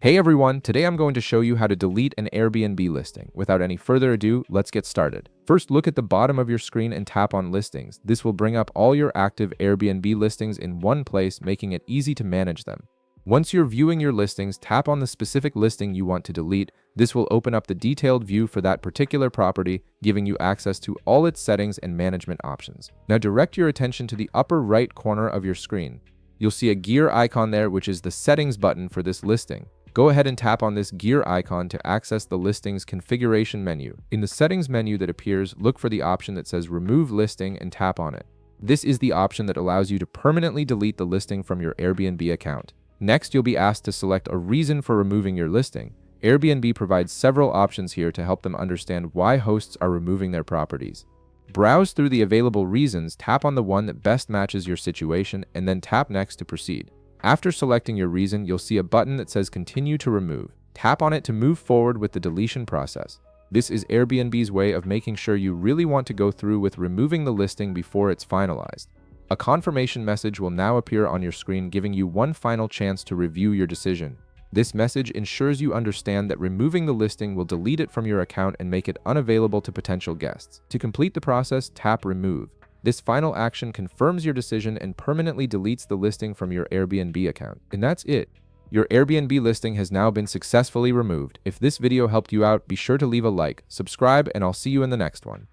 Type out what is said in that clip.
Hey everyone, today I'm going to show you how to delete an Airbnb listing. Without any further ado, let's get started. First, look at the bottom of your screen and tap on Listings. This will bring up all your active Airbnb listings in one place, making it easy to manage them. Once you're viewing your listings, tap on the specific listing you want to delete. This will open up the detailed view for that particular property, giving you access to all its settings and management options. Now direct your attention to the upper right corner of your screen. You'll see a gear icon there, which is the settings button for this listing. Go ahead and tap on this gear icon to access the listing's configuration menu. In the settings menu that appears, look for the option that says Remove Listing and tap on it. This is the option that allows you to permanently delete the listing from your Airbnb account. Next, you'll be asked to select a reason for removing your listing. Airbnb provides several options here to help them understand why hosts are removing their properties. Browse through the available reasons, tap on the one that best matches your situation, and then tap Next to proceed. After selecting your reason, you'll see a button that says Continue to Remove. Tap on it to move forward with the deletion process. This is Airbnb's way of making sure you really want to go through with removing the listing before it's finalized. A confirmation message will now appear on your screen, giving you one final chance to review your decision. This message ensures you understand that removing the listing will delete it from your account and make it unavailable to potential guests. To complete the process, tap Remove. This final action confirms your decision and permanently deletes the listing from your Airbnb account. And that's it. Your Airbnb listing has now been successfully removed. If this video helped you out, be sure to leave a like, subscribe, and I'll see you in the next one.